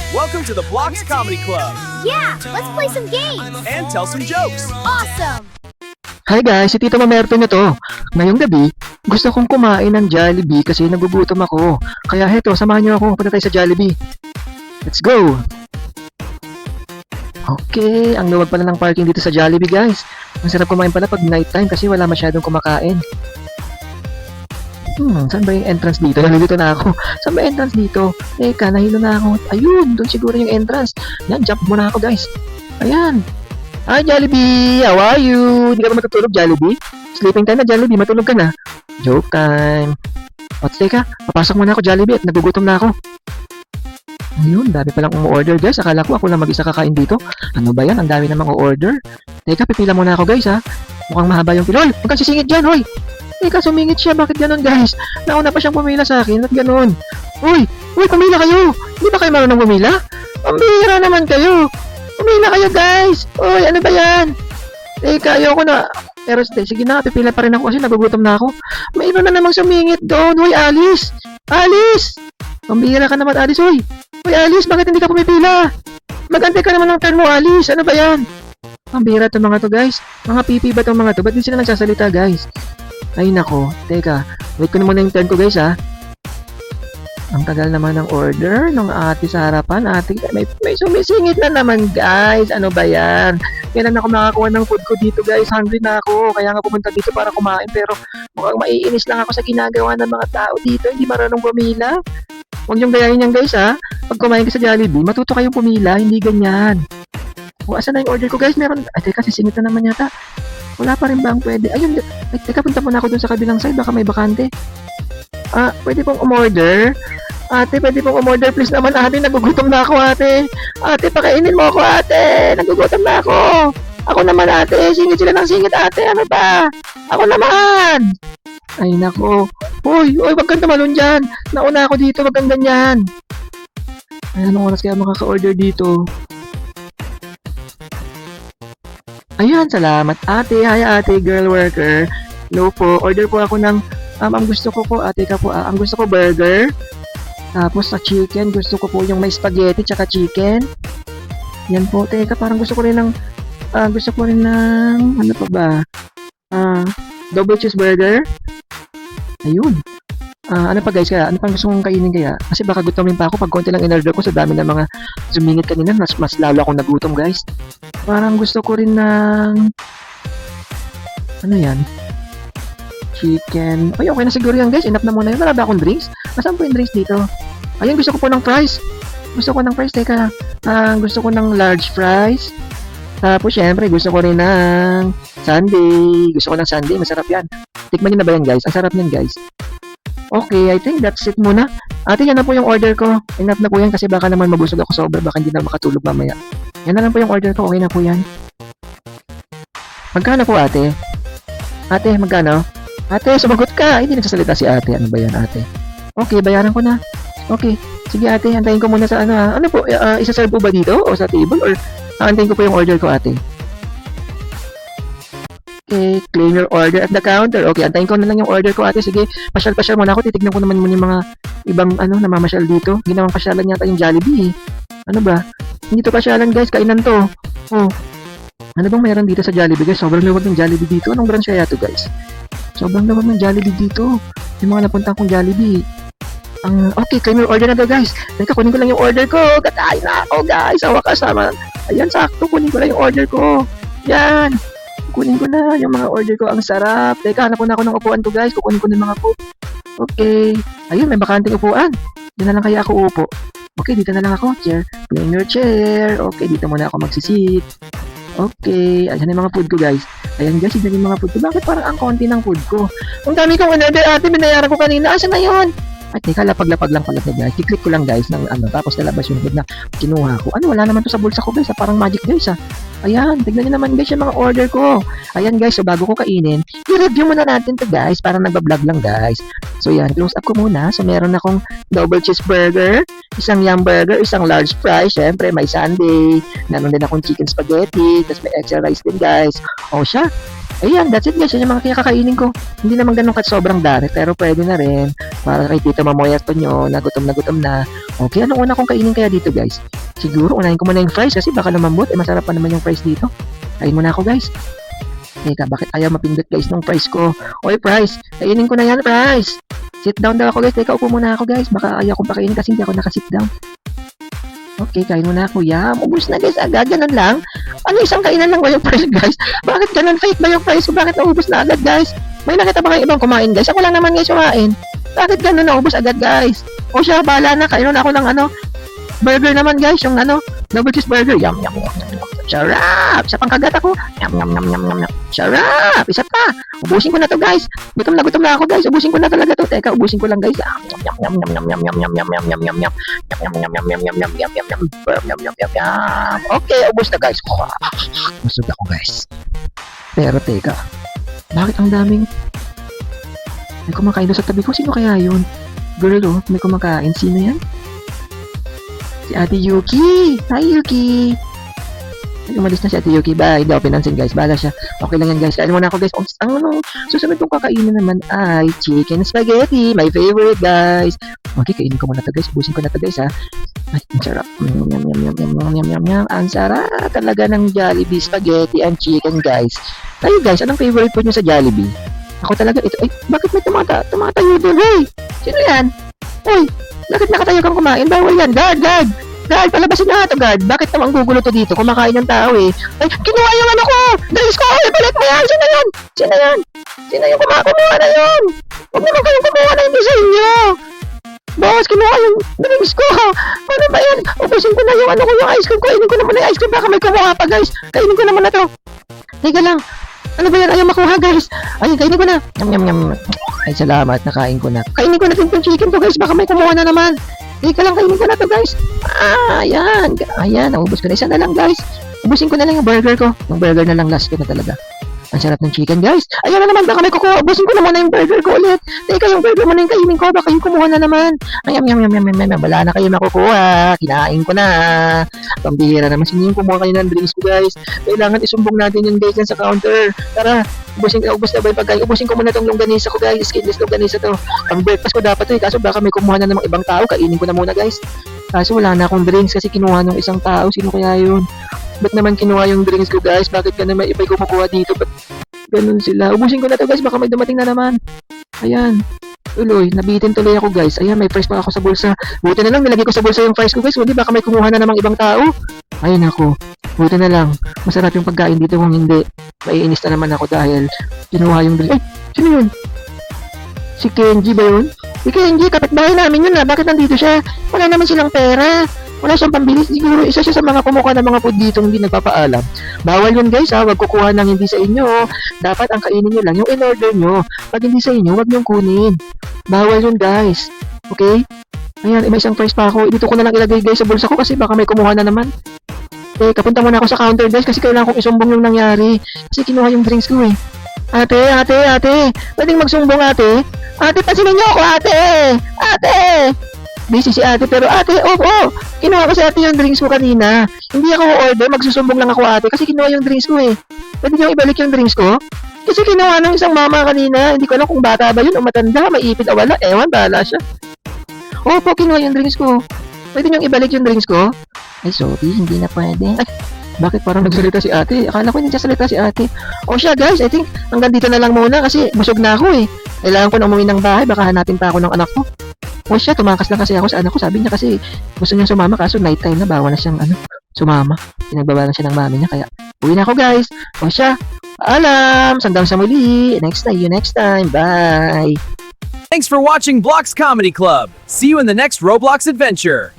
Welcome to the Blocks Comedy Club Yeah, let's play some games! and tell some jokes. Awesome! Hi guys, si Tito Mamerto na to. Ngayong gabi, gusto kong kumain ng Jollibee kasi nagugutom ako. Kaya heto, samahan niyo ako, punta tayo sa Jollibee. Let's go! Okay, ang luwag pala ng parking dito sa Jollibee guys. Ang sarap kumain pala pag night time kasi wala masyadong kumakain. Saan ba yung entrance dito? Nalilito na ako. Saan ba entrance dito? Teka, nahilo na ako. Ayun, doon siguro yung entrance. Yan, jump muna ako guys. Ayan. Hi Jollibee! How are you? Hindi ka ba matutulog Jollibee? Sleeping time na Jollibee, matulog ka na. Joke time. O teka, papasok muna ako Jollibee at nagugutom na ako. Ayun, dami palang umu-order guys. Akala ko ako lang mag-isa kakain dito. Ano ba yan? Ang dami namang u-order. Teka, pipila muna ako guys ha. Mukhang mahaba yung pila. Hoy, huwag kang sisingit dyan, hoy! Teka, sumingit siya. Bakit ganun guys? Nauna pa siyang pumila sa akin at ganun. Uy, pumila kayo! Hindi ba kayo marunong pumila? Pambihira naman kayo! Pumila kayo guys! Uy, ano ba yan? Teka, ayoko na. Pero sige na, pipila pa rin ako kasi nagugutom na ako. Mayroon na namang sumingit doon. Uy, Alice! Alice! Pambihira ka naman, Alice, uy! Uy, Alice, bakit hindi ka pumipila? Magantay ka naman ng turn mo, Alice. Ano ba yan? Pambihira itong mga to, guys. Mga pipi ba itong mga to? Ba't di sila nagsasalita, guys? Ay, nako. Teka, wait ko na muna yung turn ko, guys, ha? Ang tagal naman ng order ng ate sa harapan. Ate, may sumisingit na naman, guys. Ano ba yan? Kailan ako makakuha ng food ko dito, guys? Hungry na ako. Kaya nga pumunta dito para kumain. Pero mukhang maiinis lang ako sa ginagawa ng mga tao dito. Hindi marunong pumila. Huwag niyong gayahin yan, guys, ha? Pag kumain ka sa Jollibee, matuto kayong pumila. Hindi ganyan. O, asan na yung order ko, guys? Meron... Ay, teka, sisingit na naman yata. Wala pa rin ba ang pwede? Ayun, teka, punta muna ako dun sa kabilang side. Baka may bakante. Pwede pong umorder? Ate, pwede pong umorder, please naman, ate. Nagugutom na ako, ate. Ate, pakainin mo ako, ate. Nagugutom na ako. Ako naman, ate. Singit sila ng singit, ate. Ano ba? Ako naman. Ay, nako. Uy, wag kang tumalon dyan. Nauna ako dito, wag kang ganyan. Ay, anong oras kaya makaka-order dito? Ayan, salamat, ate. Hi, ate, girl worker. Hello po. Order po ako ng, ang gusto ko po, ate ka po, ang gusto ko burger. Tapos sa chicken, gusto ko po yung may spaghetti tsaka chicken. Yan po, teka, parang gusto ko rin ng, ano pa ba? Double cheeseburger. Ayun. Ano pa guys, kaya, ano pang gusto kong kainin kaya? Kasi baka gutomin pa ako pag konti lang in-order ko sa dami ng mga sumingit kanina, mas lalo akong nagutom guys. Parang gusto ko rin ng, ano yan? Chicken. Ay, okay na siguro yan guys. Enough na muna yun. Wala ba akong drinks? Nasaan po yung drinks dito? Ayun, gusto ko po ng fries. Gusto ko ng fries. Teka, gusto ko ng large fries. Tapos, syempre, gusto ko rin ng sundae. Gusto ko ng sundae. Masarap yan. Tikman nyo na ba yan guys? Ang sarap yan guys. Okay, I think that's it muna. Ate, yan na po yung order ko. Enough na po yan kasi baka naman mabusog ako sobra. Baka hindi na makatulog mamaya. Yan na lang po yung order ko. Okay na po yan. Magkano po ate? Ate, magkano? Ate, sumagot ka. Hindi nagsasalita si ate. Ano ba yan, ate? Okay, bayaran ko na. Okay. Sige, ate. Antayin ko muna sa ano, ha? Ano po? Isa-serve po ba dito? O sa table? Or antayin ko po yung order ko, ate? Okay. Claim your order at the counter. Okay, antayin ko na lang yung order ko, ate. Sige, pasyal-pasyal muna ako. Titignan ko naman muna yung mga ibang, namamasyal dito. Hindi naman pasyalan yata yung Jollibee, eh. Ano ba? Hindi to pasyalan, guys. Kainan to. Oh. Ano bang meron dito sa Jollibee, guys? Sobrang luwag ng Jollibee dito. Anong branch kaya to, guys? Sobrang lawag ng Jollibee dito. Yung mga napunta kong Jollibee. Okay, claim your order na daw guys. Teka, kunin ko lang yung order ko. Katayin na ako guys. Sa wakas naman. Ayan, sakto. Kunin ko lang yung order ko. Yan. Kunin ko na yung mga order ko. Ang sarap. Teka, hanap na ako ng upuan ko guys. Kukunin ko na yung mga food. Okay. Ayun, may bakanting upuan. Diyan na lang kaya ako upo. Okay, dito na lang ako. Chair. Claim your chair. Okay, dito muna ako magsisit. Okay, ayan yung mga food ko guys. Ayan guys, yun yung mga food ko. Bakit parang ang konti ng food ko? Ang dami kong in-order ate, binayaran ko kanina. Asan na yun? At teka, lapag-lapag lang pala guys. Kiklik ko lang guys ng tapos nalabas yung food na kinuha ko. Ano, wala naman to sa bulsa ko guys. Parang magic guys. Ayan, tignan nyo naman guys yung mga order ko. Ayan guys, so bago ko kainin, i-review muna natin to guys. Parang nagbablog lang guys. So yan, close up ko muna. So meron akong double cheeseburger, isang yum burger, isang large fry. Syempre, may sundae. Meron din akong chicken spaghetti. Tapos may extra rice din guys. O siya. Ayan, that's it guys. Yan yung mga kakainin ko. Hindi naman ganun kat sobrang dami, pero pwede na rin. Para kay Tito Mamoyato nyo, nagutom na. Okay, anong una kong kainin kaya dito guys? Siguro, unahin ko muna yung fries kasi baka lumambot. Masarap pa naman yung fries dito. Kain muna ako, guys. Teka, bakit ayaw mapindot, guys, ng fries ko? Oy, fries! Kainin ko na yan, fries! Sit down daw ako, guys. Teka, upo muna ako, guys. Baka ayaw kong pakainin kasi hindi ako nakasit down. Okay, kain muna ako. Yum! Ubus na, guys. Agad, ganun lang. Ano, isang kainan lang ba yung fries, guys? Bakit ganun? Fake ba yung fries ko? Bakit naubos na agad, guys? May nakita ba kayo ibang kumain, guys? Ako lang naman, guys, kumain. Bakit ganun naubos agad, guys? O siya, bahala na. Kainan ako ng burger naman, guys. Yung double cheeseburger. Yum, yum, yum, yum, yum. Sarap! Sa pangkagat ako. Yum, yum, yum, yum, yum, yum. Sarap! Isa pa. Ubusin ko na to, guys. Gutom na ako, guys. Ubusin ko na talaga to. Teka, ubusin ko lang, guys. Yum, yum, yum, yum, yum, yum, yum, yum, yum, yum, yum, yum. Yum, yum, yum, yum, yum, yum, yum, yum, yum, yum, yum, yum, yum. Okay, ubus na, guys. Busog ako, guys. Pero, teka. Bakit ang daming... May kumakain doon sa tabi ko. Sino kaya yun? Girl, oh. May kumakain. Sino yan? Si Ate Yuki! Hi, Yuki! Ay, umalis na si Ate Yuki. Bye. Hindi ako pinansin, guys. Bahala siya. Okay lang yan, guys. Kain muna ako, guys. Ang susunod kong kakainin naman ay chicken spaghetti. My favorite, guys. Okay, kainin ko muna to, guys. Ubusin ko na to, guys, ha. Ay, ang sarap. Yum, yum, yum, yum, yum, yum, yum, yum. Ang sarap talaga ng Jollibee spaghetti and chicken, guys. Kayo, guys, anong favorite food nyo sa Jollibee? Ako talaga ito. Ay, bakit may tumatayo doon? Hey! Sino yan? Hey! Bakit nakatayo kang kumain? Bawal yan. Guard! Guard! Palabasin na ito, guard. Bakit naman gugulo to dito? Kumakain ng tao eh. Ay, kinuha yung ano ko! Drinks ko! Ay, balik mo yan! Sino yan? Sino yung kumuha na yun? Huwag naman kayong kumuha na hindi sa inyo! Boss, kinuha yung drinks ko! Ano ba yan? Ubusin ko na yung yung ice cream ko. Kainin ko na muna yung ice cream. Baka may kumuha pa, guys. Kainin ko na muna to. Teka lang. Ano ba yan? Ayaw makuha, guys. Ay, kainin ko na. Yum, yum, yum. Ay, salamat. Nakain ko na. Kainin ko na din yung chicken ko, guys. Baka may kumuha na naman. Teka lang, kainin ko na to, guys. Ayan. Ayan, naubos ko na. Isa na lang, guys. Ubusin ko na lang yung burger ko. Yung burger na lang last ko na talaga. Ang sarap ng chicken, guys. Ayun na naman, baka may kukuha. Ubusin ko na muna yung burger ko ulit. Teka, yung burger mo na yung kainin ko. Baka yung kumuha na naman. Ay, yum. Wala na kayo makukuha. Kinain ko na. Pambihira naman. Sino yung kumuha kayo ng drinks ko, guys? Kailangan isumbong natin yung guys sa counter. Tara, ubos na ba yung pagkain? Ubusin ko muna itong longganisa ko, guys. Skinless longganisa to. Ang breakfast ko dapat to eh. Kaso baka may kumuha na namang ibang tao. Kainin ko na muna, guys. Kaso wala na akong drinks kasi kinuha ng isang tao. Sino kaya yun? Ba't naman kinuha yung drinks ko, guys? Bakit ka naman iba'y kumukuha dito? Ba't ganun sila? Ubusin ko na to, guys. Baka may dumating na naman. Ayan. Tuloy, nabitin tuloy ako, guys. Ayan, may fries pa ako sa bulsa. Buti na lang, nilagay ko sa bulsa yung fries ko, guys. Hindi, baka may kumuha na namang ibang tao. Ayun ako. Buti na lang. Masarap yung pagkain dito kung hindi. Maiinis na naman ako dahil kinuha yung drinks. Ay, sino yun? Si Kenji ba yun? Si Kenji, kapitbahay namin yun, Bakit nandito siya? Wala naman silang pera. Wala siyang pambili. Siguro isa siya sa mga kumukuha ng mga food dito hindi nagpapaalam. Bawal yun, guys, ha. Huwag kukuha ng hindi sa inyo. Dapat ang kainin nyo lang yung in-order nyo. Pag hindi sa inyo, huwag nyong kunin. Bawal yun, guys. Okay? Ayan, may isang fries pa ako. Dito ko na lang ilagay, guys, sa bulsa ko kasi baka may kumuha na naman. Kapunta muna ako sa counter, guys, kasi kailangan kong isumbong yung nangyari. Kasi kinuha yung drinks ko, eh. Ate. Pwedeng magsumbong, ate? Ate, pasinin niyo ako, ate. Busy si ate, pero ate, kinuha ko sa ate yung drinks ko kanina. Hindi ako order, magsusumbong lang ako, ate, kasi kinuha yung drinks ko, eh. Pwede niyo ibalik yung drinks ko? Kasi kinuha ng isang mama kanina. Hindi ko alam kung bata ba yun o matanda, maipit o wala. Ewan, bahala siya. Opo, kinuha yung drinks ko. Pwede niyo ibalik yung drinks ko? Ay, sorry, hindi na pwede. Ay, bakit parang nagsalita si ate? Akala ko hindi nagsasalita si ate. O siya, guys, I think hanggang dito na lang muna kasi busog na ako, eh. Kailangan ko na umuwi ng bahay, baka hanapin pa ako ng anak ko. O siya, tumakas lang kasi ako sa anak ko. Sabi niya kasi gusto niya sumama kaso night time na, bawal na siyang sumama. Pinagbabalan siya ng mami niya kaya uwi na ako, guys. O siya, paalam! Hanggang sa muli. See you next time. Bye! Thanks for watching Blox Comedy Club. See you in the next Roblox adventure.